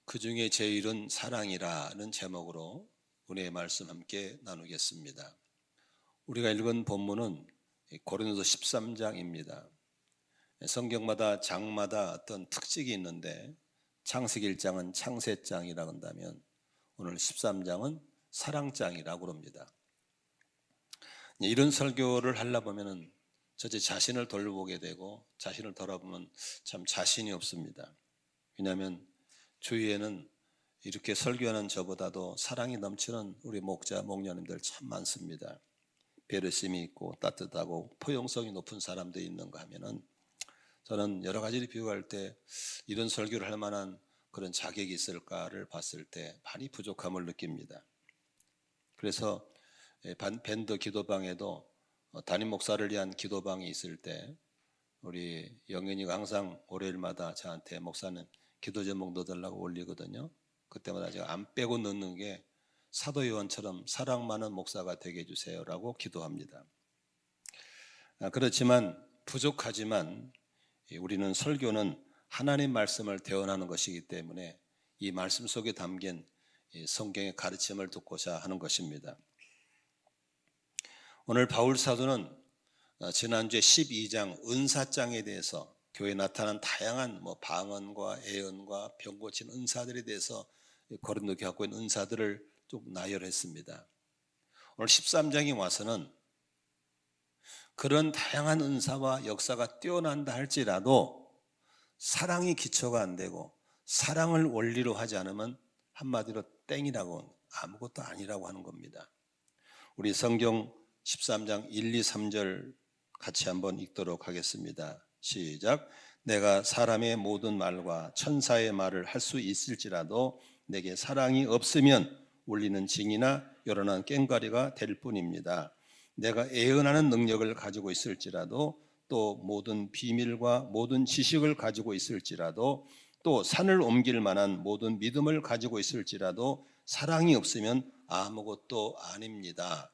그 중에 제일은 사랑이라는 제목으로 은혜의 말씀 함께 나누겠습니다. 우리가 읽은 본문은 고린도서 13장입니다. 성경마다 장마다 어떤 특징이 있는데 창세기 1장은 창세장이라고 한다면 오늘 13장은 사랑장이라고 합니다. 이런 설교를 하려 보면은 제 자신을 돌아보게 되고 자신을 돌아보면 참 자신이 없습니다. 왜냐하면 주위에는 이렇게 설교하는 저보다도 사랑이 넘치는 우리 목자, 목녀님들 참 많습니다. 배려심이 있고 따뜻하고 포용성이 높은 사람들이 있는가 하면은 저는 여러 가지를 비교할 때 이런 설교를 할 만한 그런 자격이 있을까를 봤을 때 많이 부족함을 느낍니다. 그래서 밴드 기도방에도 담임 목사를 위한 기도방이 있을 때 우리 영현이가 항상 월요일마다 저한테 목사님 기도 제목 넣어달라고 올리거든요. 그때마다 제가 안 빼고 넣는 게 사도 요한처럼 사랑 많은 목사가 되게 해주세요라고 기도합니다. 그렇지만 부족하지만 우리는 설교는 하나님 말씀을 대언하는 것이기 때문에 이 말씀 속에 담긴 성경의 가르침을 듣고자 하는 것입니다. 오늘 바울 사도는 지난주에 12장 은사장에 대해서 교회에 나타난 다양한 방언과 예언과 병 고친 은사들에 대해서 고린도 교회 갖고 있는 은사들을 쭉 나열했습니다. 오늘 13장에 와서는 그런 다양한 은사와 역사가 뛰어난다 할지라도 사랑이 기초가 안 되고 사랑을 원리로 하지 않으면 한마디로 땡이라고 아무것도 아니라고 하는 겁니다. 우리 성경 13장 1, 2, 3절 같이 한번 읽도록 하겠습니다. 시작. 내가 사람의 모든 말과 천사의 말을 할 수 있을지라도 내게 사랑이 없으면 울리는 징이나 요란한 꽹과리가 될 뿐입니다. 내가 예언하는 능력을 가지고 있을지라도 또 모든 비밀과 모든 지식을 가지고 있을지라도 또 산을 옮길 만한 모든 믿음을 가지고 있을지라도 사랑이 없으면 아무것도 아닙니다.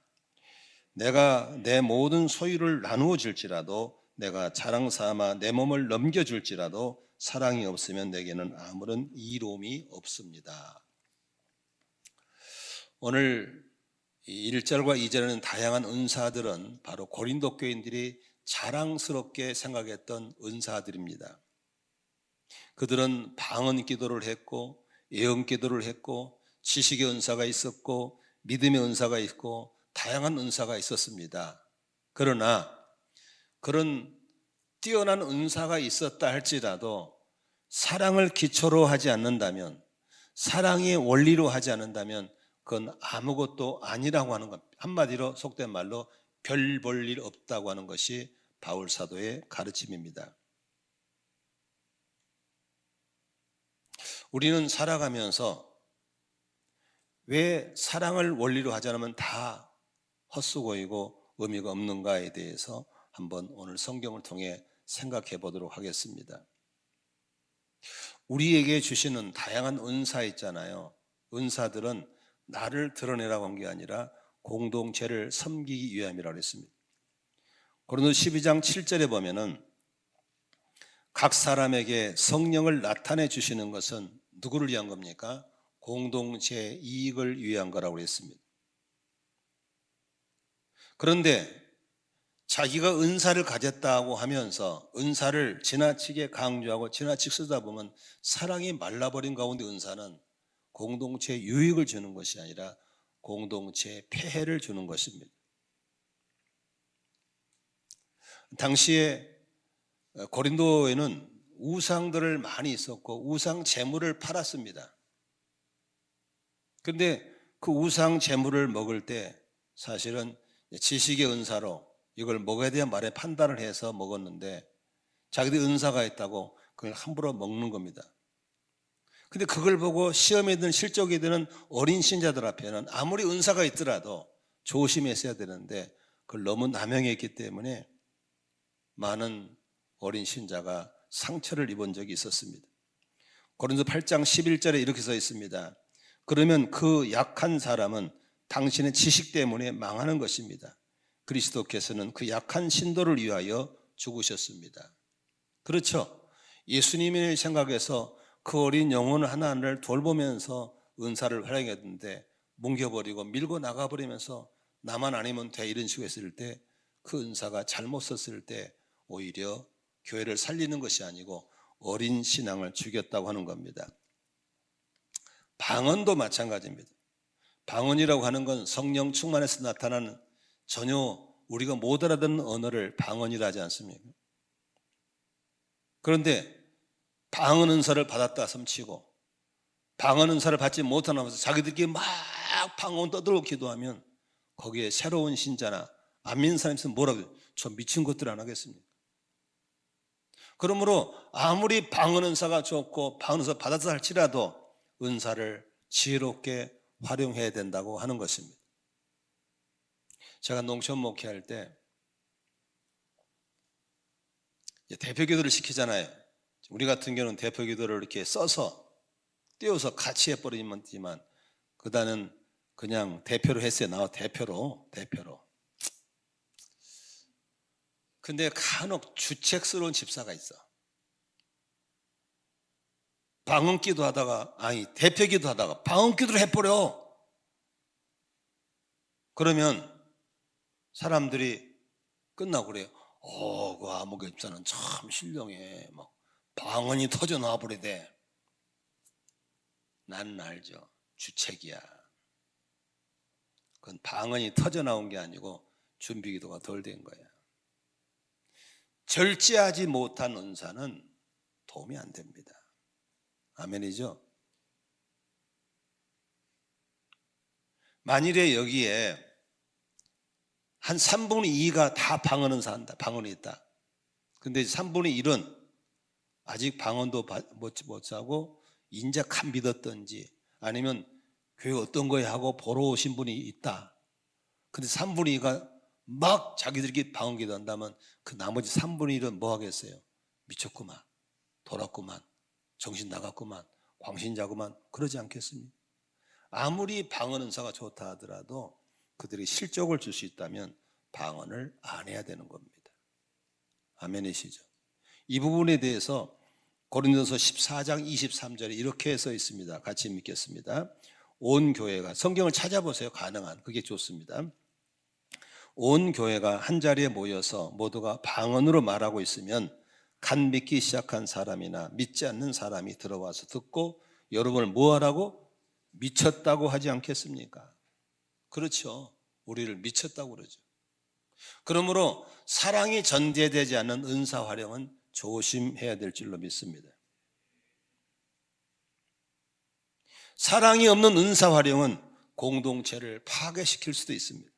내가 내 모든 소유를 나누어 줄지라도 내가 자랑 삼아 내 몸을 넘겨줄지라도 사랑이 없으면 내게는 아무런 이로움이 없습니다. 오늘 1절과 2절에는 다양한 은사들은 바로 고린도 교인들이 자랑스럽게 생각했던 은사들입니다. 그들은 방언 기도를 했고 예언 기도를 했고 지식의 은사가 있었고 믿음의 은사가 있고 다양한 은사가 있었습니다. 그러나 그런 뛰어난 은사가 있었다 할지라도 사랑을 기초로 하지 않는다면, 사랑의 원리로 하지 않는다면 그건 아무것도 아니라고 하는 것. 한마디로 속된 말로 별 볼 일 없다고 하는 것이 바울 사도의 가르침입니다. 우리는 살아가면서 왜 사랑을 원리로 하지 않으면 다 헛수고이고 의미가 없는가에 대해서 한번 오늘 성경을 통해 생각해 보도록 하겠습니다. 우리에게 주시는 다양한 은사 있잖아요. 은사들은 나를 드러내라고 한 게 아니라 공동체를 섬기기 위함이라고 했습니다. 고린도서 12장 7절에 보면은 각 사람에게 성령을 나타내 주시는 것은 누구를 위한 겁니까? 공동체의 이익을 위한 거라고 했습니다. 그런데 자기가 은사를 가졌다고 하면서 은사를 지나치게 강조하고 지나치게 쓰다 보면 사랑이 말라버린 가운데 은사는 공동체에 유익을 주는 것이 아니라 공동체에 폐해를 주는 것입니다. 당시에 고린도에는 우상들을 많이 있었고 우상 제물을 팔았습니다. 그런데 그 우상 제물을 먹을 때 사실은 지식의 은사로 이걸 먹어야 되는 말에 판단을 해서 먹었는데 자기들 은사가 있다고 그걸 함부로 먹는 겁니다. 근데 그걸 보고 시험에 드는 실족이 되는 어린 신자들 앞에는 아무리 은사가 있더라도 조심했어야 되는데 그걸 너무 남용했기 때문에 많은 어린 신자가 상처를 입은 적이 있었습니다. 고린도 8장 11절에 이렇게 써 있습니다. 그러면 그 약한 사람은 당신의 지식 때문에 망하는 것입니다. 그리스도께서는 그 약한 신도를 위하여 죽으셨습니다. 그렇죠. 예수님의 생각에서 그 어린 영혼 하나를 돌보면서 은사를 활용했는데 뭉겨버리고 밀고 나가버리면서 나만 아니면 돼 이런 식으로 했을 때 그 은사가 잘못 썼을 때 오히려 교회를 살리는 것이 아니고 어린 신앙을 죽였다고 하는 겁니다. 방언도 마찬가지입니다. 방언이라고 하는 건 성령 충만해서 나타나는 전혀 우리가 못 알아듣는 언어를 방언이라 하지 않습니까? 그런데 방언 은사를 받았다 섬치고 방언 은사를 받지 못하면서 자기들끼리 막 방언 떠들고 기도하면 거기에 새로운 신자나 안 믿는 사람이 있으면 뭐라고 해요? 저 미친 것들 안 하겠습니까? 그러므로 아무리 방언 은사가 좋고 방언 은사 받았다 할지라도 은사를 지혜롭게 활용해야 된다고 하는 것입니다. 제가 농촌 목회할 때 대표 기도를 시키잖아요. 우리 같은 경우는 대표 기도를 이렇게 써서 띄워서 같이 해버리면 되지만 그다는 그냥 대표로 했어요. 나와 대표로. 근데 간혹 주책스러운 집사가 있어. 방언 기도하다가 대표 기도하다가 방언 기도를 해버려. 그러면 사람들이 끝나고 그래요. 그 아무개 집사는 참 신령해. 막 방언이 터져 나와버리대. 나는 알죠. 주책이야. 그건 방언이 터져 나온 게 아니고 준비기도가 덜 된 거야. 절제하지 못한 은사는 도움이 안 됩니다. 아멘이죠? 만일에 여기에 한 3분의 2가 다 방언 은사한다. 방언이 있다. 근데 3분의 1은 아직 방언도 못 하고 인자 안 믿었던지 아니면 교회 어떤 거에 하고 보러 오신 분이 있다. 근데 3분의 2가 막 자기들끼리 방언 기도한다면 그 나머지 3분의 1은 뭐 하겠어요? 미쳤구만, 돌았구만, 정신 나갔구만, 광신자구만 그러지 않겠습니까? 아무리 방언 은사가 좋다 하더라도 그들이 실적을 줄 수 있다면 방언을 안 해야 되는 겁니다. 아멘이시죠? 이 부분에 대해서 고린도서 14장 23절에 이렇게 써 있습니다. 같이 읽겠습니다. 온 교회가, 성경을 찾아보세요. 가능한, 그게 좋습니다. 온 교회가 한 자리에 모여서 모두가 방언으로 말하고 있으면 간 믿기 시작한 사람이나 믿지 않는 사람이 들어와서 듣고 여러분을 뭐하라고? 미쳤다고 하지 않겠습니까? 그렇죠. 우리를 미쳤다고 그러죠. 그러므로 사랑이 전제되지 않는 은사 활용은 조심해야 될 줄로 믿습니다. 사랑이 없는 은사 활용은 공동체를 파괴시킬 수도 있습니다.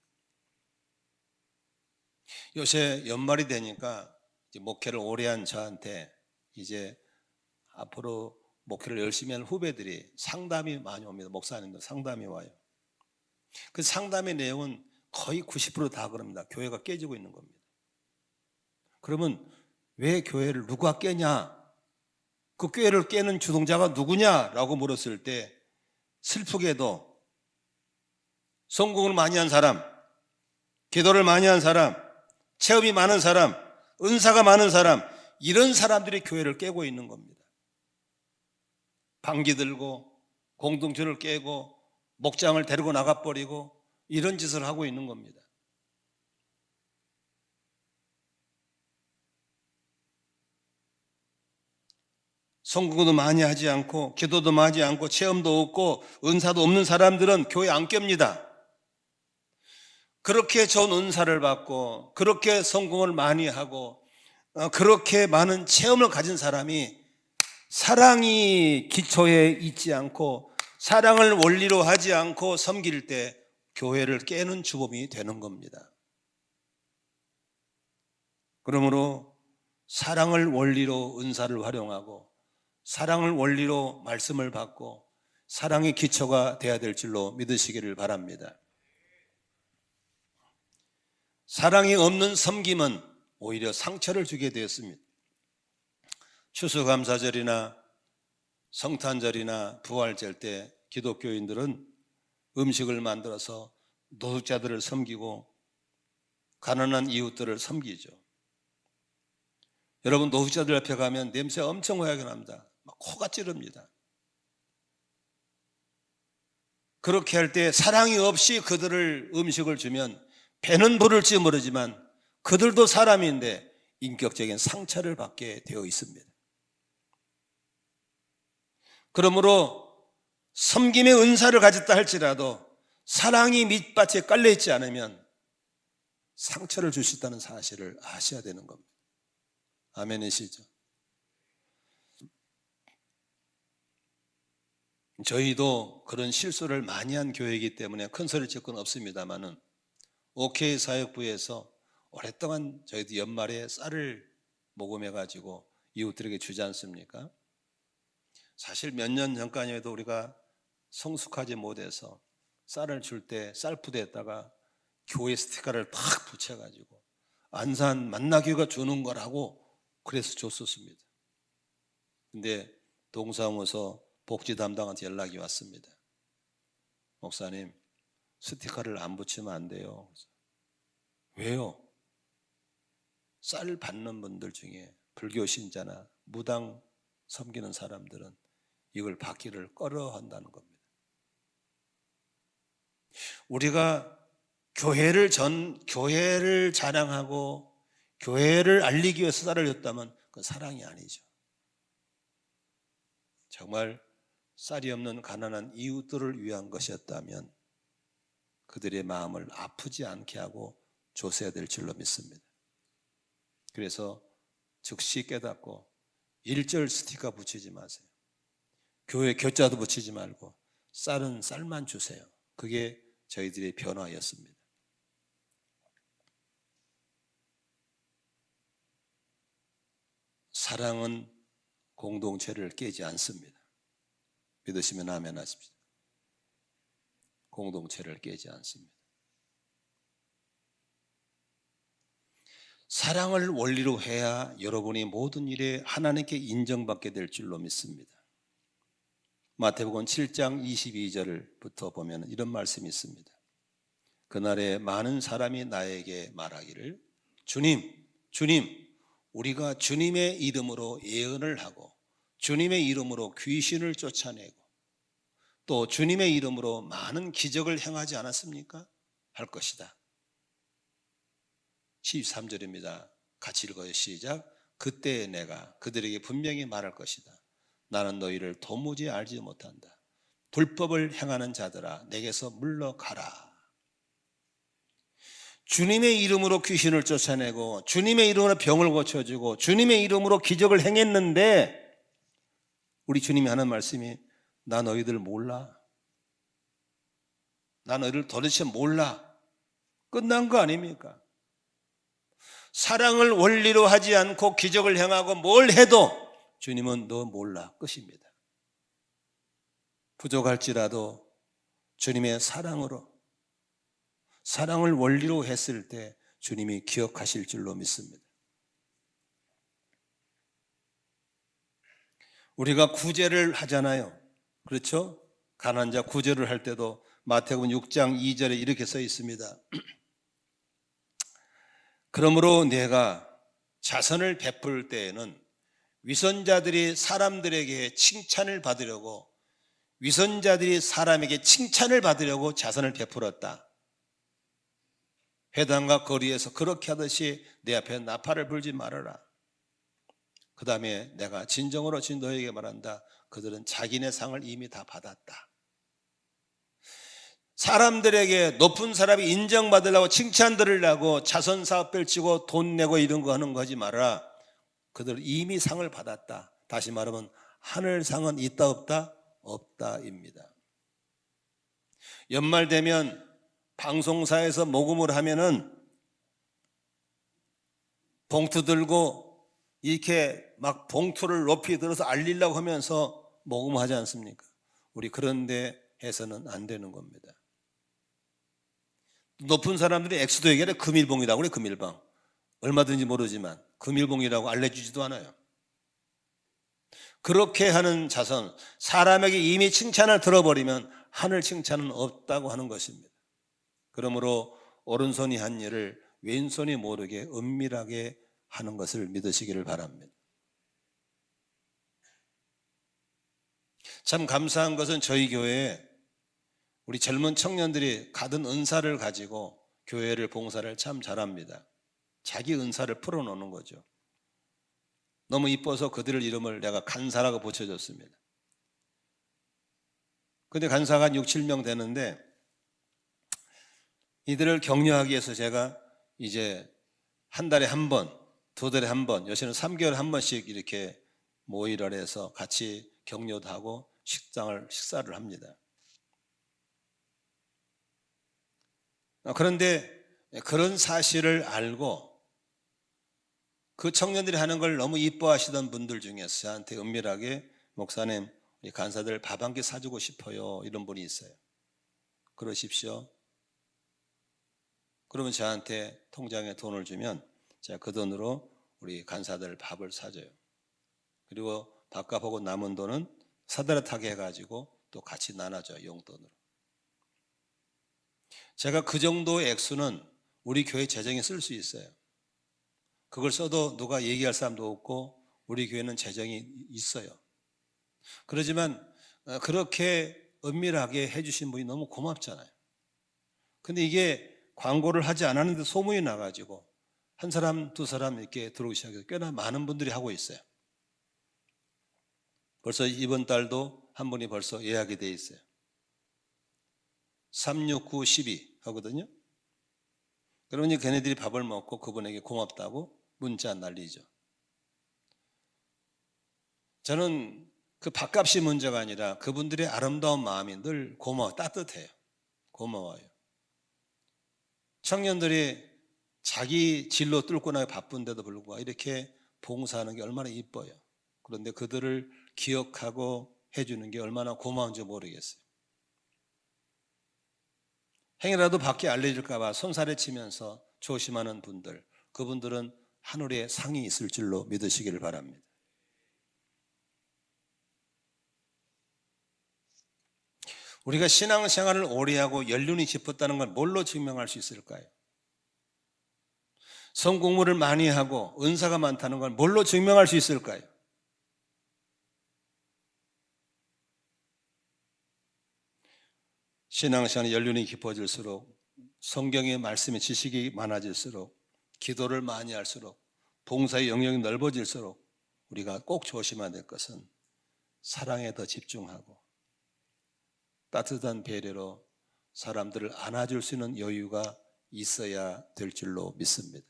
요새 연말이 되니까 목회를 오래 한 저한테 이제 앞으로 목회를 열심히 하는 후배들이 상담이 많이 옵니다. 목사님들 상담이 와요. 그 상담의 내용은 거의 90% 그럽니다. 교회가 깨지고 있는 겁니다. 그러면 왜 교회를 누가 깨냐? 그 교회를 깨는 주동자가 누구냐라고 물었을 때 슬프게도 성공을 많이 한 사람, 기도를 많이 한 사람, 체험이 많은 사람, 은사가 많은 사람, 이런 사람들이 교회를 깨고 있는 겁니다. 방기 들고 공동체를 깨고 목장을 데리고 나가버리고 이런 짓을 하고 있는 겁니다. 성공도 많이 하지 않고 기도도 많이 않고 체험도 없고 은사도 없는 사람들은 교회 안 깹니다. 그렇게 좋은 은사를 받고 그렇게 성공을 많이 하고 그렇게 많은 체험을 가진 사람이 사랑이 기초에 있지 않고 사랑을 원리로 하지 않고 섬길 때 교회를 깨는 주범이 되는 겁니다. 그러므로 사랑을 원리로 은사를 활용하고 사랑을 원리로 말씀을 받고 사랑의 기초가 되어야 될 줄로 믿으시기를 바랍니다. 사랑이 없는 섬김은 오히려 상처를 주게 되었습니다. 추수감사절이나 성탄절이나 부활절 때 기독교인들은 음식을 만들어서 노숙자들을 섬기고 가난한 이웃들을 섬기죠. 여러분 노숙자들 앞에 가면 냄새 엄청 화하게 납니다. 막 코가 찌릅니다. 그렇게 할 때 사랑이 없이 그들을 음식을 주면 배는 부를지 모르지만 그들도 사람인데 인격적인 상처를 받게 되어 있습니다. 그러므로 섬김의 은사를 가졌다 할지라도 사랑이 밑밭에 깔려있지 않으면 상처를 줄 수 있다는 사실을 아셔야 되는 겁니다. 아멘이시죠? 저희도 그런 실수를 많이 한 교회이기 때문에 큰 소리 칠 건 없습니다만은 OK 사역부에서 오랫동안 저희도 연말에 쌀을 모금해가지고 이웃들에게 주지 않습니까? 사실 몇 년 전까지 해도 우리가 성숙하지 못해서 쌀을 줄 때 쌀푸대에다가 교회 스티커를 탁 붙여가지고 안산 만나교회가 주는 거라고 그래서 줬었습니다. 근데 동사무소 복지 담당한테 연락이 왔습니다. 목사님, 스티커를 안 붙이면 안 돼요. 왜요? 쌀 받는 분들 중에 불교 신자나 무당 섬기는 사람들은 이걸 받기를 꺼려한다는 겁니다. 우리가 교회를 자랑하고 교회를 알리기 위해서 쌀을 줬다면 그건 사랑이 아니죠. 정말 쌀이 없는 가난한 이웃들을 위한 것이었다면 그들의 마음을 아프지 않게 하고 줬어야 될 줄로 믿습니다. 그래서 즉시 깨닫고 1절 스티커 붙이지 마세요. 교회 교자도 붙이지 말고 쌀은 쌀만 주세요. 그게 저희들의 변화였습니다. 사랑은 공동체를 깨지 않습니다. 믿으시면 아멘 하십시오. 공동체를 깨지 않습니다. 사랑을 원리로 해야 여러분이 모든 일에 하나님께 인정받게 될 줄로 믿습니다. 마태복음 7장 22절부터 보면 이런 말씀이 있습니다. 그날에 많은 사람이 나에게 말하기를 주님, 주님, 우리가 주님의 이름으로 예언을 하고 주님의 이름으로 귀신을 쫓아내고 또 주님의 이름으로 많은 기적을 행하지 않았습니까? 할 것이다. 13절입니다. 같이 읽어요. 시작. 그때 내가 그들에게 분명히 말할 것이다. 나는 너희를 도무지 알지 못한다. 불법을 행하는 자들아 내게서 물러가라. 주님의 이름으로 귀신을 쫓아내고 주님의 이름으로 병을 고쳐주고 주님의 이름으로 기적을 행했는데 우리 주님이 하는 말씀이 나 너희들 몰라. 나 너희들 도대체 몰라. 끝난 거 아닙니까? 사랑을 원리로 하지 않고 기적을 행하고 뭘 해도 주님은 너 몰라. 끝입니다. 부족할지라도 주님의 사랑을 원리로 했을 때 주님이 기억하실 줄로 믿습니다. 우리가 구제를 하잖아요. 그렇죠? 가난한 자 구제를 할 때도 마태복음 6장 2절에 이렇게 써 있습니다. 그러므로 내가 자선을 베풀 때에는 위선자들이 사람들에게 칭찬을 받으려고 위선자들이 사람에게 칭찬을 받으려고 자선을 베풀었다. 회당과 거리에서 그렇게 하듯이 내 앞에 나팔을 불지 말아라. 그 다음에 내가 진정으로 너에게 말한다. 그들은 자기네 상을 이미 다 받았다. 사람들에게 높은 사람이 인정받으려고 칭찬 들으려고 자선사업 펼치고 돈 내고 이런 거 하는 거 하지 마라. 그들은 이미 상을 받았다. 다시 말하면 하늘상은 있다 없다? 없다입니다. 연말 되면 방송사에서 모금을 하면은 봉투 들고 이렇게 막 봉투를 높이 들어서 알리려고 하면서 모금하지 않습니까? 우리 그런데 해서는 안 되는 겁니다. 높은 사람들이 엑스도 얘기하래. 금일봉이라고 그래. 금일봉. 얼마든지 모르지만 금일봉이라고 알려주지도 않아요. 그렇게 하는 자선, 사람에게 이미 칭찬을 들어버리면 하늘 칭찬은 없다고 하는 것입니다. 그러므로 오른손이 한 일을 왼손이 모르게 은밀하게 하는 것을 믿으시기를 바랍니다. 참 감사한 것은 저희 교회에 우리 젊은 청년들이 가진 은사를 가지고 교회를 봉사를 참 잘합니다. 자기 은사를 풀어놓는 거죠. 너무 이뻐서 그들의 이름을 내가 간사라고 붙여줬습니다. 근데 간사가 한 6, 7명 되는데 이들을 격려하기 위해서 제가 이제 한 달에 한 번, 두 달에 한 번, 요새는 3개월에 한 번씩 이렇게 모의를 해서 같이 격려도 하고 식사를 합니다. 그런데 그런 사실을 알고 그 청년들이 하는 걸 너무 이뻐하시던 분들 중에서 저한테 은밀하게 목사님, 우리 간사들 밥 한 끼 사주고 싶어요. 이런 분이 있어요. 그러십시오. 그러면 저한테 통장에 돈을 주면 제가 그 돈으로 우리 간사들 밥을 사줘요. 그리고 밥값 하고 남은 돈은 사다리 타게 해가지고 또 같이 나눠줘요. 용돈으로. 제가 그 정도의 액수는 우리 교회 재정에 쓸 수 있어요. 그걸 써도 누가 얘기할 사람도 없고 우리 교회는 재정이 있어요. 그렇지만 그렇게 은밀하게 해주신 분이 너무 고맙잖아요. 근데 이게 광고를 하지 않았는데 소문이 나가지고 한 사람, 두 사람 이렇게 들어오기 시작해서 꽤나 많은 분들이 하고 있어요. 벌써 이번 달도 한 분이 벌써 예약이 돼 있어요. 369, 12 하거든요. 그러니 걔네들이 밥을 먹고 그분에게 고맙다고 문자 날리죠. 저는 그 밥값이 문제가 아니라 그분들의 아름다운 마음이 늘 따뜻해요. 고마워요. 청년들이 자기 진로 뚫고 나기 바쁜데도 불구하고 이렇게 봉사하는 게 얼마나 이뻐요. 그런데 그들을 기억하고 해주는 게 얼마나 고마운지 모르겠어요. 행여라도 밖에 알려질까 봐 손살에 치면서 조심하는 분들, 그분들은 하늘에 상이 있을 줄로 믿으시기를 바랍니다. 우리가 신앙생활을 오래 하고 연륜이 깊었다는 걸 뭘로 증명할 수 있을까요? 성공부를 많이 하고 은사가 많다는 걸 뭘로 증명할 수 있을까요? 신앙생활의 연륜이 깊어질수록 성경의 말씀의 지식이 많아질수록 기도를 많이 할수록 봉사의 영역이 넓어질수록 우리가 꼭 조심해야 될 것은 사랑에 더 집중하고 따뜻한 배려로 사람들을 안아줄 수 있는 여유가 있어야 될 줄로 믿습니다.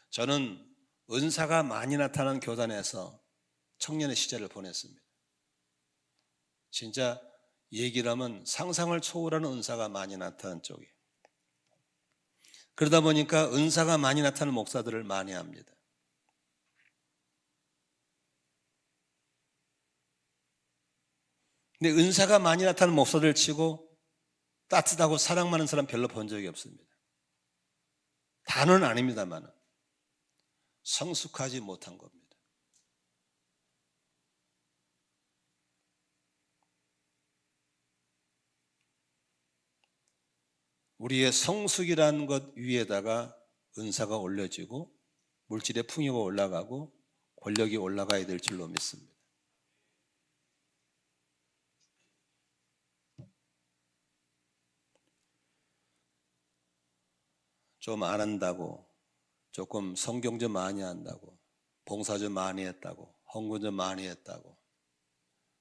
저는 은사가 많이 나타난 교단에서 청년의 시절을 보냈습니다. 진짜 얘기를 하면 상상을 초월하는 은사가 많이 나타난 쪽이에요. 그러다 보니까 은사가 많이 나타나는 목사들을 많이 합니다. 근데 은사가 많이 나타나는 목사들 치고 따뜻하고 사랑 많은 사람 별로 본 적이 없습니다. 다는 아닙니다만 성숙하지 못한 겁니다. 우리의 성숙이라는 것 위에다가 은사가 올려지고 물질의 풍요가 올라가고 권력이 올라가야 될 줄로 믿습니다. 좀 안 한다고, 조금 성경 좀 많이 한다고, 봉사 좀 많이 했다고, 헌금 좀 많이 했다고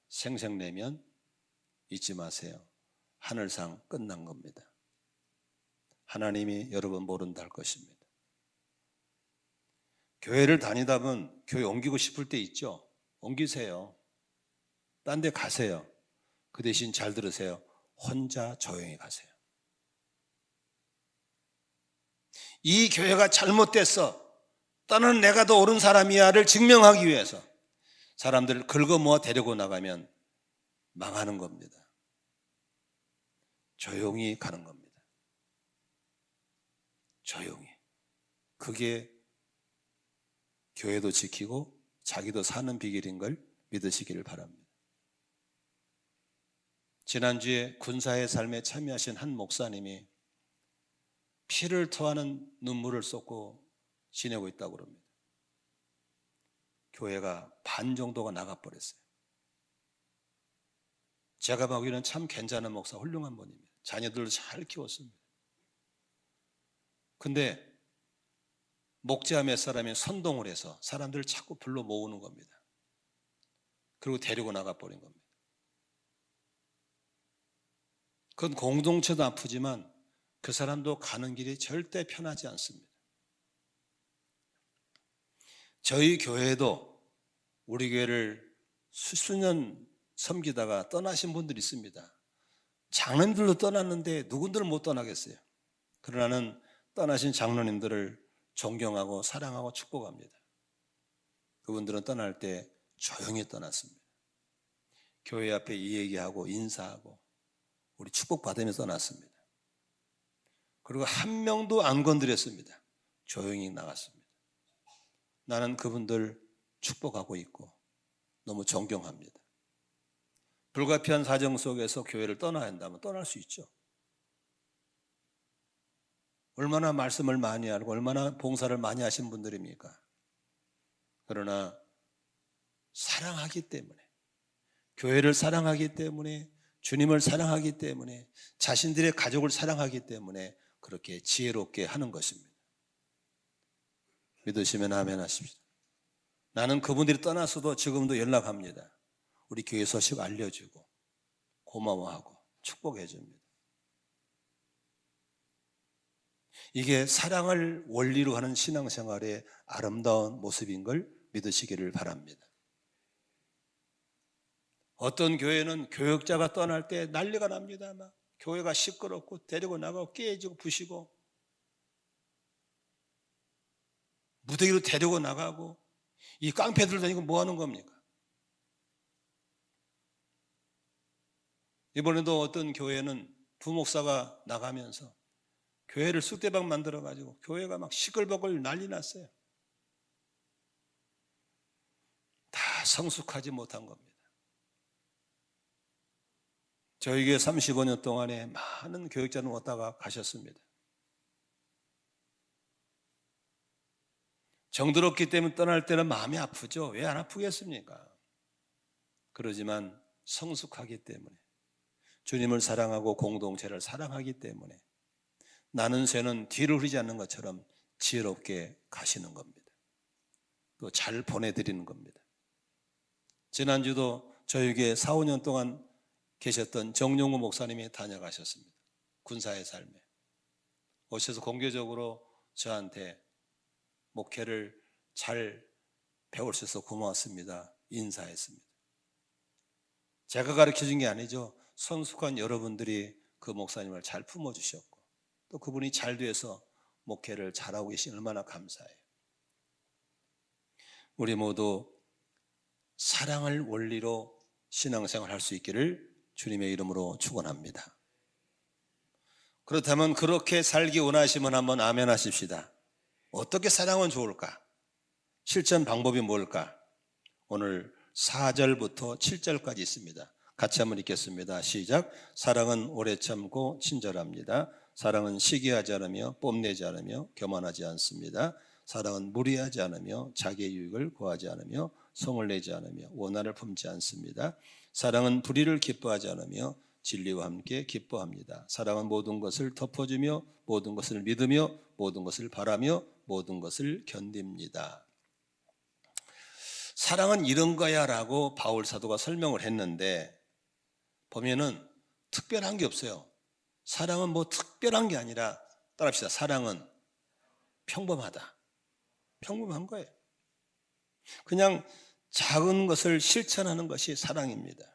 생색내면 잊지 마세요. 하늘상 끝난 겁니다. 하나님이 여러분 모른다 할 것입니다. 교회를 다니다 보면 교회 옮기고 싶을 때 있죠. 옮기세요. 딴 데 가세요. 그 대신 잘 들으세요. 혼자 조용히 가세요. 이 교회가 잘못됐어, 나는 내가 더 옳은 사람이야를 증명하기 위해서 사람들을 긁어모아 데리고 나가면 망하는 겁니다. 조용히 가는 겁니다. 조용히. 그게 교회도 지키고 자기도 사는 비결인 걸 믿으시기를 바랍니다. 지난주에 군사의 삶에 참여하신 한 목사님이 피를 토하는 눈물을 쏟고 지내고 있다고 합니다. 교회가 반 정도가 나가버렸어요. 제가 보기에는 참 괜찮은 목사, 훌륭한 분입니다. 자녀들도 잘 키웠습니다. 근데 목자 몇 사람이 선동을 해서 사람들을 자꾸 불러 모으는 겁니다. 그리고 데리고 나가버린 겁니다. 그건 공동체도 아프지만 그 사람도 가는 길이 절대 편하지 않습니다. 저희 교회도 우리 교회를 수년 섬기다가 떠나신 분들이 있습니다. 장로님들도 떠났는데 누군들 못 떠나겠어요. 그러나는 떠나신 장로님들을 존경하고 사랑하고 축복합니다. 그분들은 떠날 때 조용히 떠났습니다. 교회 앞에 이 얘기하고 인사하고 우리 축복받으면서 떠났습니다. 그리고 한 명도 안 건드렸습니다. 조용히 나갔습니다. 나는 그분들 축복하고 있고 너무 존경합니다. 불가피한 사정 속에서 교회를 떠나야 한다면 떠날 수 있죠. 얼마나 말씀을 많이 알고 얼마나 봉사를 많이 하신 분들입니까? 그러나 사랑하기 때문에, 교회를 사랑하기 때문에, 주님을 사랑하기 때문에, 자신들의 가족을 사랑하기 때문에 그렇게 지혜롭게 하는 것입니다. 믿으시면 아멘 하십시오. 나는 그분들이 떠났어도 지금도 연락합니다. 우리 교회 소식 알려주고 고마워하고 축복해 줍니다. 이게 사랑을 원리로 하는 신앙생활의 아름다운 모습인 걸 믿으시기를 바랍니다. 어떤 교회는 교역자가 떠날 때 난리가 납니다. 막 교회가 시끄럽고 데리고 나가고 깨지고 부시고 무더기로 데리고 나가고 이 깡패들 다니고 뭐 하는 겁니까? 이번에도 어떤 교회는 부목사가 나가면서 교회를 쑥대밭 만들어가지고 교회가 막 시끌벅을 난리 났어요. 다 성숙하지 못한 겁니다. 저희 교회 35년 동안에 많은 교육자는 왔다가 가셨습니다. 정들었기 때문에 떠날 때는 마음이 아프죠. 왜 안 아프겠습니까? 그러지만 성숙하기 때문에, 주님을 사랑하고 공동체를 사랑하기 때문에 나는 새는 뒤를 흐리지 않는 것처럼 지혜롭게 가시는 겁니다. 또 잘 보내드리는 겁니다. 지난주도 저에게 4, 5년 동안 계셨던 정용우 목사님이 다녀가셨습니다. 군사의 삶에 오셔서 공개적으로 저한테 목회를 잘 배울 수 있어서 고마웠습니다. 인사했습니다. 제가 가르쳐준 게 아니죠. 성숙한 여러분들이 그 목사님을 잘 품어주셨고 또 그분이 잘 돼서 목회를 잘하고 계신 얼마나 감사해요. 우리 모두 사랑을 원리로 신앙생활 할 수 있기를 주님의 이름으로 축원합니다. 그렇다면 그렇게 살기 원하시면 한번 아멘 하십시다. 어떻게 사랑은 좋을까? 실천 방법이 뭘까? 오늘 4절부터 7절까지 있습니다. 같이 한번 읽겠습니다. 시작. 사랑은 오래 참고 친절합니다. 사랑은 시기하지 않으며 뽐내지 않으며 교만하지 않습니다. 사랑은 무리하지 않으며 자기의 유익을 구하지 않으며 성을 내지 않으며 원한을 품지 않습니다. 사랑은 불의를 기뻐하지 않으며 진리와 함께 기뻐합니다. 사랑은 모든 것을 덮어주며 모든 것을 믿으며 모든 것을 바라며 모든 것을 견딥니다. 사랑은 이런 거야 라고 바울 사도가 설명을 했는데 보면은 특별한 게 없어요. 사랑은 뭐 특별한 게 아니라 따라합시다. 사랑은 평범하다. 평범한 거예요. 그냥 작은 것을 실천하는 것이 사랑입니다.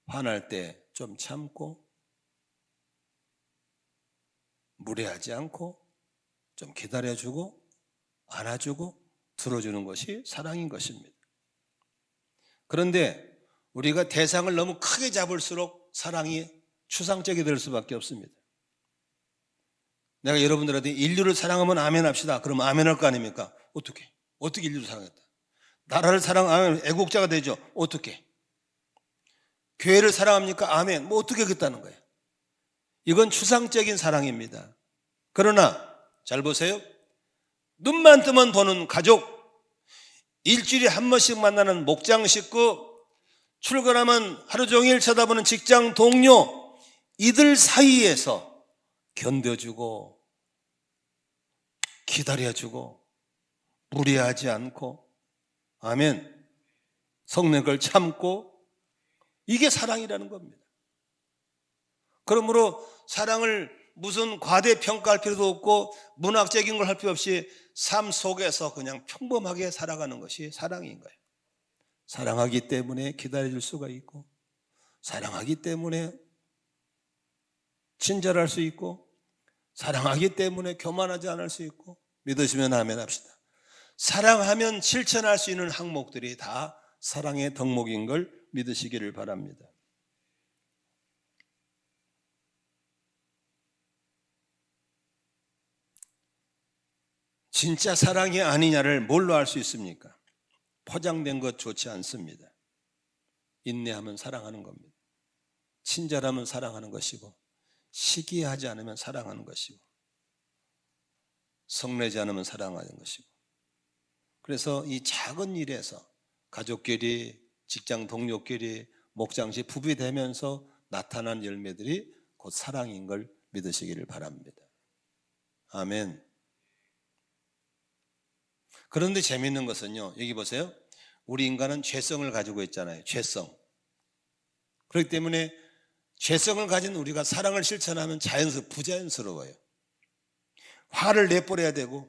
화날 때 좀 참고 무례하지 않고 좀 기다려주고 안아주고 들어주는 것이 사랑인 것입니다. 그런데 우리가 대상을 너무 크게 잡을수록 사랑이 추상적이 될 수밖에 없습니다. 내가 여러분들한테 인류를 사랑하면 아멘 합시다. 그러면 아멘 할 거 아닙니까? 어떻게 인류를 사랑했다? 나라를 사랑하면 애국자가 되죠. 어떻게? 교회를 사랑합니까? 아멘. 뭐 어떻게 그랬다는 거예요? 이건 추상적인 사랑입니다. 그러나 잘 보세요. 눈만 뜨면 보는 가족, 일주일에 한 번씩 만나는 목장 식구, 출근하면 하루 종일 쳐다보는 직장 동료, 이들 사이에서 견뎌주고 기다려주고 무리하지 않고, 아멘, 성는 걸 참고, 이게 사랑이라는 겁니다. 그러므로 사랑을 무슨 과대평가할 필요도 없고 문학적인 걸 할 필요 없이 삶 속에서 그냥 평범하게 살아가는 것이 사랑인 거예요. 사랑하기 때문에 기다려줄 수가 있고, 사랑하기 때문에 친절할 수 있고, 사랑하기 때문에 교만하지 않을 수 있고. 믿으시면 아멘 합시다. 사랑하면 실천할 수 있는 항목들이 다 사랑의 덕목인 걸 믿으시기를 바랍니다. 진짜 사랑이 아니냐를 뭘로 알 수 있습니까? 포장된 것 좋지 않습니다. 인내하면 사랑하는 겁니다. 친절하면 사랑하는 것이고, 시기하지 않으면 사랑하는 것이고, 성내지 않으면 사랑하는 것이고. 그래서 이 작은 일에서 가족끼리, 직장 동료끼리, 목장시 부비되면서 나타난 열매들이 곧 사랑인 걸 믿으시기를 바랍니다. 아멘. 그런데 재미있는 것은요, 여기 보세요. 우리 인간은 죄성을 가지고 있잖아요. 죄성. 그렇기 때문에 죄성을 가진 우리가 사랑을 실천하면 부자연스러워요. 화를 내버려야 되고,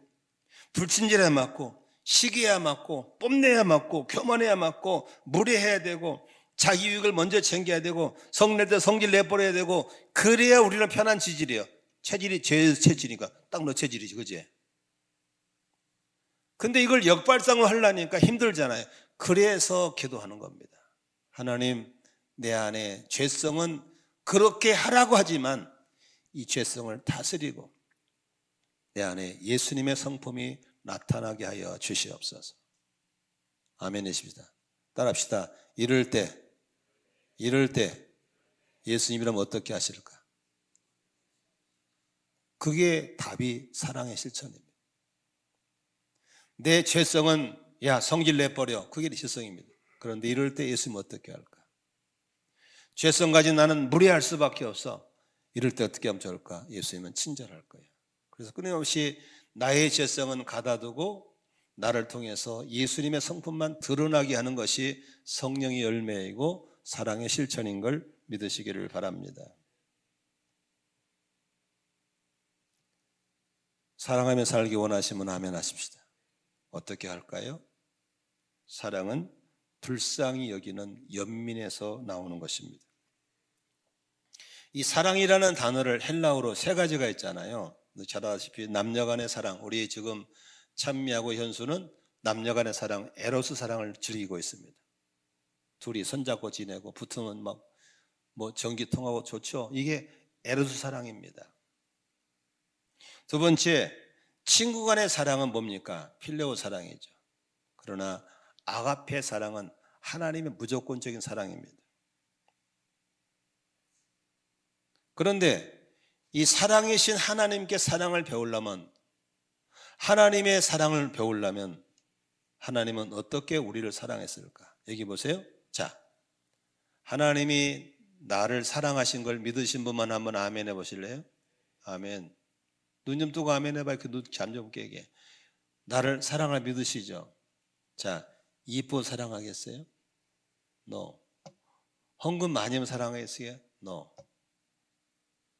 불친절해야 맞고, 시기해야 맞고, 뽐내야 맞고, 교만해야 맞고, 무례해야 되고, 자기 유익을 먼저 챙겨야 되고, 성낼 때 성질 내버려야 되고, 그래야 우리는 편한 체질이에요. 체질이 죄의 체질이니까 딱 너 체질이지, 그지? 근데 이걸 역발상으로 하려니까 힘들잖아요. 그래서 기도하는 겁니다. 하나님, 내 안에 죄성은 그렇게 하라고 하지만 이 죄성을 다스리고 내 안에 예수님의 성품이 나타나게 하여 주시옵소서. 아멘 해십시다. 따라합시다. 이럴 때 예수님이라면 어떻게 하실까? 그게 답이 사랑의 실천입니다. 내 죄성은 야 성질 내버려, 그게 내 죄성입니다. 그런데 이럴 때 예수님은 어떻게 할까? 죄성 가진 나는 무례할 수밖에 없어. 이럴 때 어떻게 하면 좋을까? 예수님은 친절할 거예요. 그래서 끊임없이 나의 죄성은 가다두고 나를 통해서 예수님의 성품만 드러나게 하는 것이 성령의 열매이고 사랑의 실천인 걸 믿으시기를 바랍니다. 사랑하며 살기 원하시면 아멘 하십시다. 어떻게 할까요? 사랑은 불쌍히 여기는 연민에서 나오는 것입니다. 이 사랑이라는 단어를 헬라어로 세 가지가 있잖아요. 잘 아시다시피 남녀간의 사랑, 우리 지금 찬미하고 현수는 남녀간의 사랑, 에로스 사랑을 즐기고 있습니다. 둘이 손잡고 지내고 붙으면 막 전기 통하고 좋죠. 이게 에로스 사랑입니다. 두 번째, 친구 간의 사랑은 뭡니까? 필레오 사랑이죠. 그러나 아가페 사랑은 하나님의 무조건적인 사랑입니다. 그런데 이 사랑이신 하나님께 사랑을 배우려면, 하나님의 사랑을 배우려면 하나님은 어떻게 우리를 사랑했을까? 여기 보세요. 자, 하나님이 나를 사랑하신 걸 믿으신 분만 한번 아멘 해보실래요? 아멘. 눈 좀 뜨고 아멘 해봐요. 그 눈 잠 좀 깨게. 나를 사랑을 믿으시죠? 자, 이뻐 사랑하겠어요? No. 헌금 많이 하면 사랑하겠어요? No.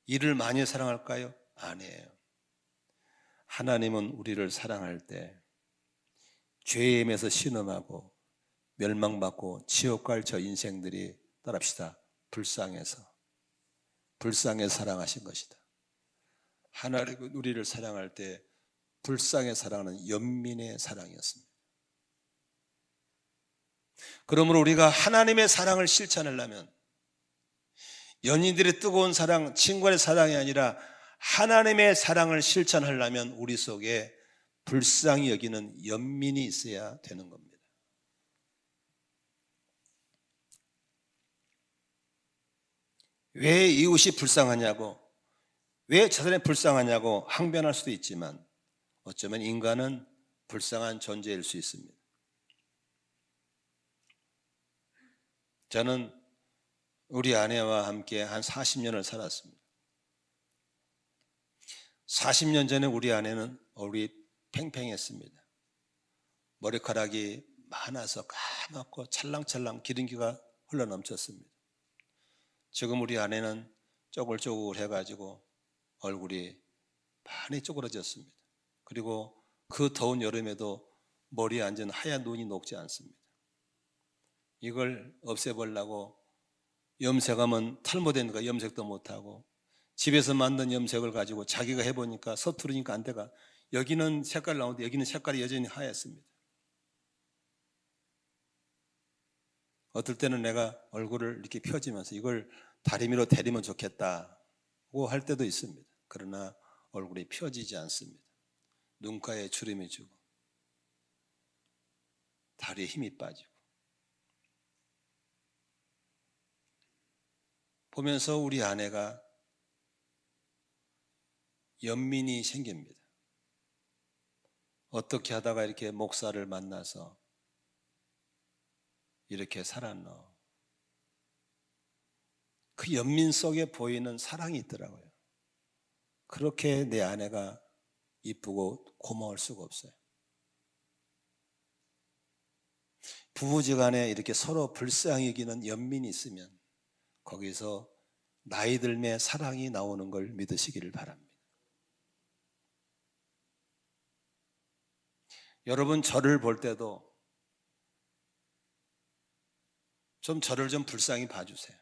일을 많이 사랑할까요? 아니에요. 하나님은 우리를 사랑할 때 죄임에서 신음하고 멸망받고 지옥 갈 저 인생들이, 따라합시다, 불쌍해서 사랑하신 것이다. 하나님은 우리를 사랑할 때 불쌍해 사랑하는 연민의 사랑이었습니다. 그러므로 우리가 하나님의 사랑을 실천하려면 연인들의 뜨거운 사랑, 친구의 사랑이 아니라 하나님의 사랑을 실천하려면 우리 속에 불쌍히 여기는 연민이 있어야 되는 겁니다. 왜 이웃이 불쌍하냐고, 왜 저 사람이 불쌍하냐고 항변할 수도 있지만 어쩌면 인간은 불쌍한 존재일 수 있습니다. 저는 우리 아내와 함께 한 40년을 살았습니다. 40년 전에 우리 아내는 얼굴이 팽팽했습니다. 머리카락이 많아서 까맣고 찰랑찰랑 기름기가 흘러넘쳤습니다. 지금 우리 아내는 쪼글쪼글해가지고 얼굴이 많이 쪼그러졌습니다. 그리고 그 더운 여름에도 머리에 앉은 하얀 눈이 녹지 않습니다. 이걸 없애보려고 염색하면 탈모되니까 염색도 못하고, 집에서 만든 염색을 가지고 자기가 해보니까 서투르니까 안 돼가, 여기는 색깔 나오는데 여기는 색깔이 여전히 하얗습니다. 어떨 때는 내가 얼굴을 이렇게 펴지면서 이걸 다리미로 데리면 좋겠다고 할 때도 있습니다. 그러나 얼굴이 펴지지 않습니다. 눈가에 주름이 지고 다리에 힘이 빠지고, 보면서 우리 아내가 연민이 생깁니다. 어떻게 하다가 이렇게 목사를 만나서 이렇게 살았노? 그 연민 속에 보이는 사랑이 있더라고요. 그렇게 내 아내가 이쁘고 고마울 수가 없어요. 부부지간에 이렇게 서로 불쌍히 여기는 연민이 있으면 거기서 나이 들매 사랑이 나오는 걸 믿으시기를 바랍니다. 여러분, 저를 볼 때도 저를 좀 불쌍히 봐주세요.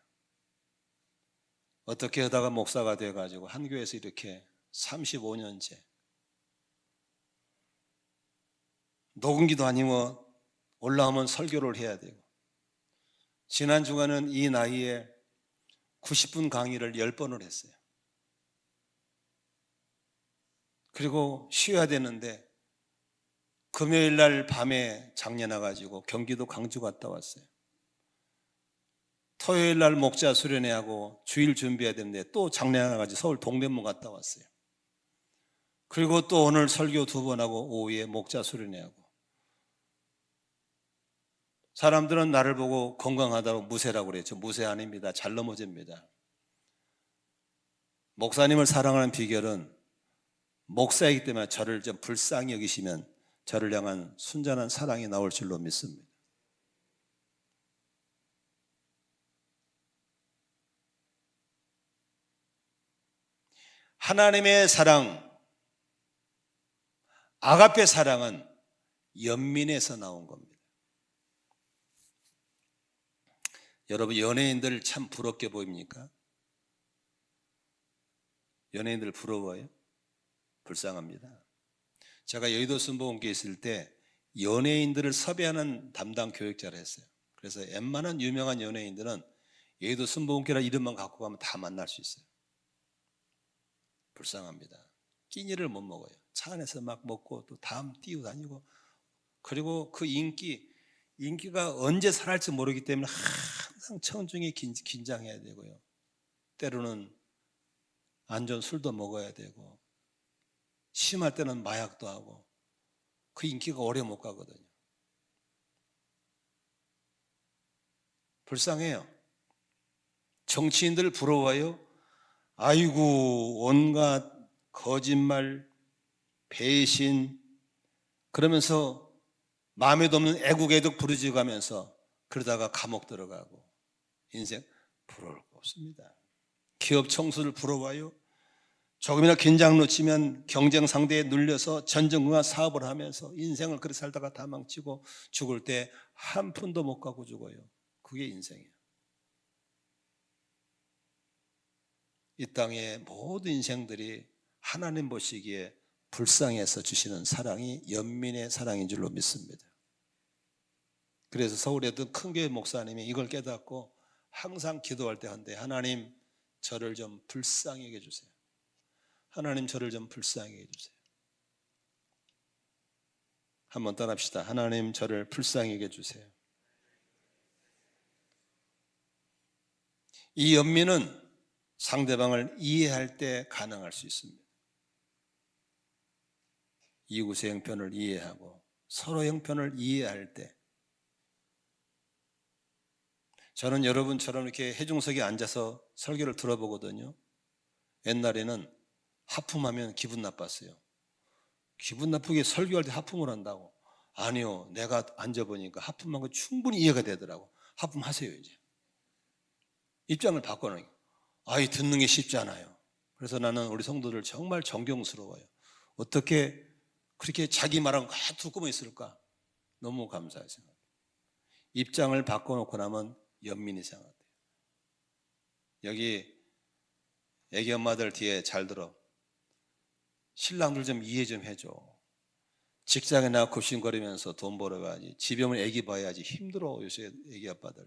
어떻게 하다가 목사가 돼가지고 한 교회에서 이렇게 35년째 녹음기도 아니고 올라오면 설교를 해야 되고, 지난 주간은 이 나이에 90분 강의를 10번을 했어요. 그리고 쉬어야 되는데 금요일 날 밤에 장례 나가지고 경기도 광주 갔다 왔어요. 토요일 날 목자 수련회하고 주일 준비해야 되는데 또 장례 나가지고 서울 동대문 갔다 왔어요. 그리고 또 오늘 설교 2번 하고 오후에 목자 수련회하고. 사람들은 나를 보고 건강하다고 무쇠라고 그랬죠. 무쇠 아닙니다. 잘 넘어집니다. 목사님을 사랑하는 비결은 목사이기 때문에 저를 좀 불쌍히 여기시면 저를 향한 순전한 사랑이 나올 줄로 믿습니다. 하나님의 사랑, 아가페 사랑은 연민에서 나온 겁니다. 여러분, 연예인들 참 부럽게 보입니까? 연예인들 부러워요? 불쌍합니다. 제가 여의도 순복음교회 있을 때 연예인들을 섭외하는 담당 교육자를 했어요. 그래서 웬만한 유명한 연예인들은 여의도 순복음교회라 이름만 갖고 가면 다 만날 수 있어요. 불쌍합니다. 끼니를 못 먹어요. 차 안에서 막 먹고 또 다음 뛰고 다니고, 그리고 그 인기가 언제 살아날지 모르기 때문에 항상 청중이 긴장해야 되고요. 때로는 안 좋은 술도 먹어야 되고, 심할 때는 마약도 하고, 그 인기가 오래 못 가거든요. 불쌍해요. 정치인들 부러워요? 아이고, 온갖 거짓말, 배신, 그러면서 마음에도 없는 애국애덕 부르짖어가면서 그러다가 감옥 들어가고, 인생 부러울 거 없습니다. 기업 총수를 부러워요? 조금이나 긴장 놓치면 경쟁 상대에 눌려서 전전긍긍 사업을 하면서 인생을 그렇게 살다가 다 망치고 죽을 때 한 푼도 못 갖고 죽어요. 그게 인생이에요. 이 땅의 모든 인생들이 하나님 보시기에 불쌍해서 주시는 사랑이 연민의 사랑인 줄로 믿습니다. 그래서 서울에 있던 큰 교회 목사님이 이걸 깨닫고 항상 기도할 때 한데, 하나님 저를 좀 불쌍히 여겨주세요. 하나님 저를 좀 불쌍히 여겨주세요. 한번 따라합시다. 하나님 저를 불쌍히 여겨주세요. 이 연민은 상대방을 이해할 때 가능할 수 있습니다. 이웃의 형편을 이해하고 서로 형편을 이해할 때, 저는 여러분처럼 이렇게 해중석에 앉아서 설교를 들어보거든요. 옛날에는 하품하면 기분 나빴어요. 기분 나쁘게 설교할 때 하품을 한다고. 아니요, 내가 앉아보니까 하품한 거 충분히 이해가 되더라고. 하품하세요. 이제 입장을 바꿔놓은 거. 아이, 듣는 게 쉽지 않아요. 그래서 나는 우리 성도들 정말 존경스러워요. 어떻게 그렇게 자기 말하고 듣고만 있을까? 너무 감사해요. 입장을 바꿔놓고 나면 연민이 생각돼요. 여기 애기 엄마들 뒤에 잘 들어. 신랑들 좀 이해 좀 해줘. 직장에 나가 굽신거리면서 돈 벌어가야지. 집에 오면 애기 봐야지. 힘들어 요새 애기 아빠들.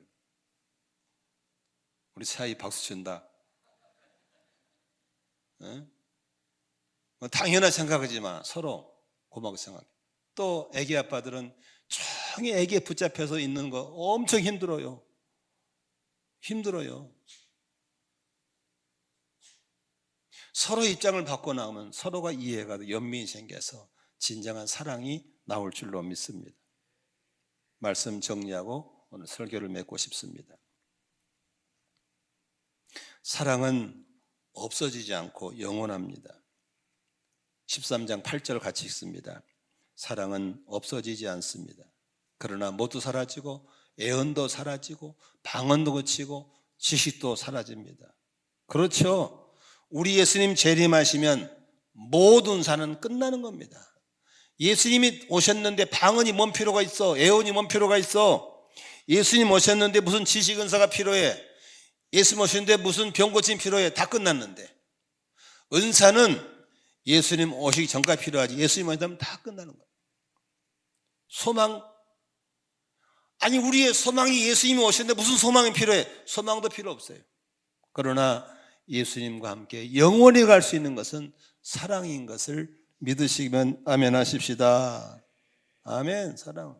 우리 사이 박수 친다. 네? 뭐 당연한 생각이지만 서로 고마워 생각해. 또 애기 아빠들은 조용히 애기에 붙잡혀서 있는 거 엄청 힘들어요. 힘들어요. 서로 입장을 바꿔 나오면 서로가 이해가 돼 연민이 생겨서 진정한 사랑이 나올 줄로 믿습니다. 말씀 정리하고 오늘 설교를 맺고 싶습니다. 사랑은 없어지지 않고 영원합니다. 13장 8절 같이 읽습니다. 사랑은 없어지지 않습니다. 그러나 모두 사라지고 애언도 사라지고 방언도 그치고 지식도 사라집니다. 그렇죠. 우리 예수님 재림하시면 모든 산은 끝나는 겁니다. 예수님이 오셨는데 방언이 뭔 필요가 있어? 애언이 뭔 필요가 있어? 예수님 오셨는데 무슨 지식 은사가 필요해? 예수님 오셨는데 무슨 병 고침 필요해? 다 끝났는데. 은사는 예수님 오시기 전까지 필요하지. 예수님 오시면 다 끝나는 거예요. 소망, 아니 우리의 소망이 예수님이 오셨는데 무슨 소망이 필요해? 소망도 필요 없어요. 그러나 예수님과 함께 영원히 갈 수 있는 것은 사랑인 것을 믿으시면 아멘 하십시다. 아멘. 사랑.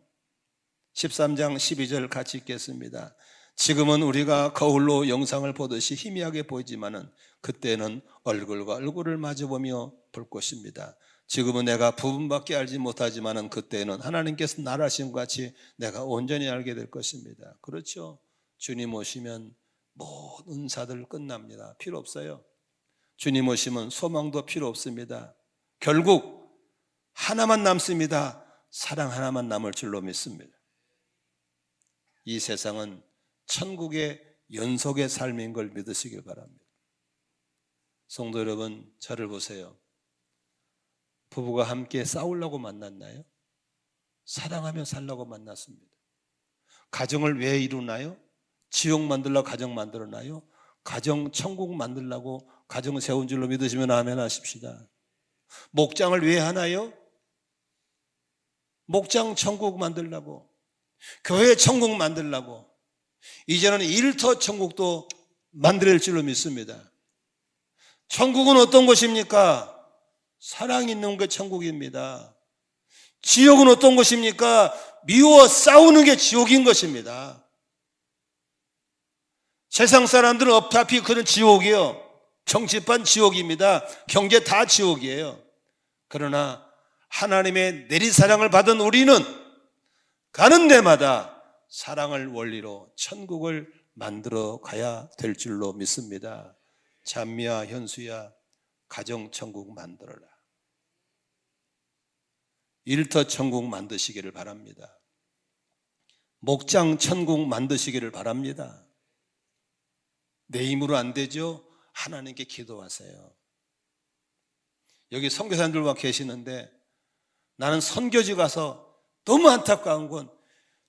13장 12절 같이 읽겠습니다. 지금은 우리가 거울로 영상을 보듯이 희미하게 보이지만은 그때는 얼굴과 얼굴을 마주보며 볼 것입니다. 지금은 내가 부분밖에 알지 못하지만은 그때는 하나님께서 나를 아신 것 같이 내가 온전히 알게 될 것입니다. 그렇죠. 주님 오시면 모든 은사들 끝납니다. 필요 없어요. 주님 오시면 소망도 필요 없습니다. 결국 하나만 남습니다. 사랑 하나만 남을 줄로 믿습니다. 이 세상은 천국의 연속의 삶인 걸 믿으시길 바랍니다. 성도 여러분, 저를 보세요. 부부가 함께 싸우려고 만났나요? 사랑하며 살려고 만났습니다. 가정을 왜 이루나요? 지옥 만들려고 가정 만들었나요? 가정 천국 만들려고 가정 세운 줄로 믿으시면 아멘 하십시다. 목장을 왜 하나요? 목장 천국 만들려고, 교회 천국 만들려고, 이제는 일터 천국도 만들 줄로 믿습니다. 천국은 어떤 곳입니까? 사랑 있는 게 천국입니다. 지옥은 어떤 곳입니까? 미워 싸우는 게 지옥인 것입니다. 세상 사람들은 어차피 그런 지옥이요. 정치판 지옥입니다. 경제 다 지옥이에요. 그러나 하나님의 내리사랑을 받은 우리는 가는 데마다 사랑을 원리로 천국을 만들어 가야 될 줄로 믿습니다. 찬미야, 현수야, 가정천국 만들어라. 일터 천국 만드시기를 바랍니다. 목장 천국 만드시기를 바랍니다. 내 힘으로 안 되죠? 하나님께 기도하세요. 여기 선교사님들과 계시는데 나는 선교지 가서 너무 안타까운 건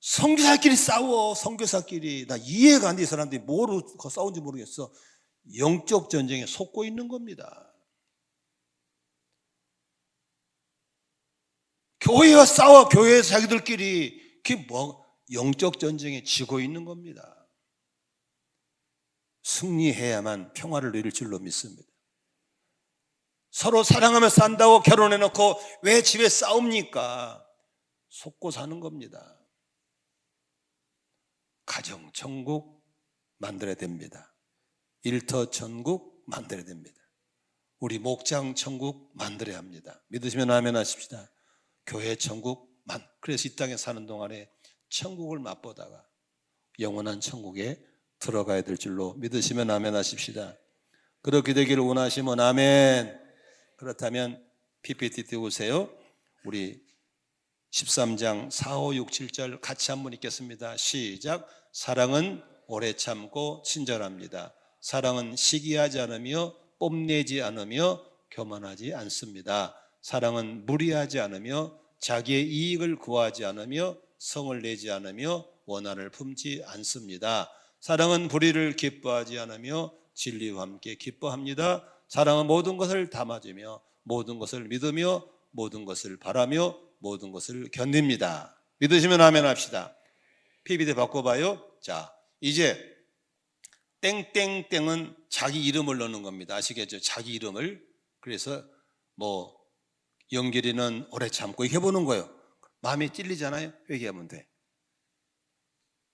선교사끼리 싸워. 선교사끼리. 나 이해가 안 돼. 이 사람들이 뭐로 싸운지 모르겠어. 영적 전쟁에 속고 있는 겁니다. 교회와 싸워. 교회에서 자기들끼리 그게 뭐 영적 전쟁에 지고 있는 겁니다. 승리해야만 평화를 누릴 줄로 믿습니다. 서로 사랑하며 산다고 결혼해놓고 왜 집에 싸웁니까? 속고 사는 겁니다. 가정 천국 만들어야 됩니다. 일터 천국 만들어야 됩니다. 우리 목장 천국 만들어야 합니다. 믿으시면 아멘 하십시다. 교회 천국 그래서 이 땅에 사는 동안에 천국을 맛보다가 영원한 천국에 들어가야 될 줄로 믿으시면 아멘 하십시다. 그렇게 되기를 원하시면 아멘. 그렇다면 PPT 띄우세요. 우리 13장 4, 5, 6, 7절 같이 한번 읽겠습니다. 시작. 사랑은 오래 참고 친절합니다. 사랑은 시기하지 않으며 뽐내지 않으며 교만하지 않습니다. 사랑은 무리하지 않으며 자기의 이익을 구하지 않으며 성을 내지 않으며 원한을 품지 않습니다. 사랑은 불의를 기뻐하지 않으며 진리와 함께 기뻐합니다. 사랑은 모든 것을 담아주며 모든 것을 믿으며 모든 것을 바라며 모든 것을 견딥니다. 믿으시면 아멘 합시다. PPT 바꿔봐요. 자, 이제 땡땡땡은 자기 이름을 넣는 겁니다. 아시겠죠? 자기 이름을. 그래서 뭐 영길이는 오래 참고 해보는 거예요. 마음이 찔리잖아요. 회개하면 돼.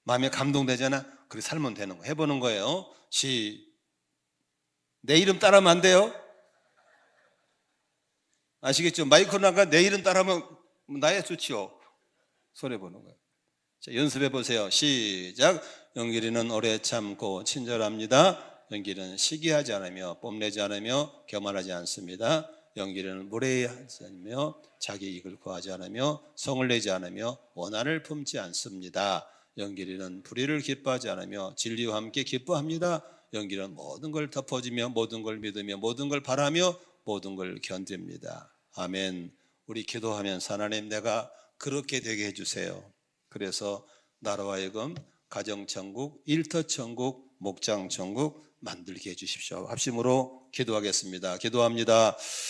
마음에 감동되잖아. 그렇게 살면 되는 거. 해보는 거예요. 내 이름 따라하면 안 돼요. 아시겠죠? 마이크 나가 내 이름 따라하면 나야 좋지요. 손해보는 거예요. 자, 연습해 보세요. 시작. 영길이는 오래 참고 친절합니다. 영길이는 시기하지 않으며 뽐내지 않으며 교만하지 않습니다. 영길이는 무례하지 않으며 자기 이익을 구하지 않으며 성을 내지 않으며 원한을 품지 않습니다. 영길이는 불의를 기뻐하지 않으며 진리와 함께 기뻐합니다. 영길이는 모든 걸 덮어주며 모든 걸 믿으며 모든 걸 바라며 모든 걸 견딥니다. 아멘. 우리 기도하면서 하나님 내가 그렇게 되게 해주세요. 그래서 나로 하여금 가정천국, 일터천국, 목장천국 만들게 해주십시오. 합심으로 기도하겠습니다. 기도합니다.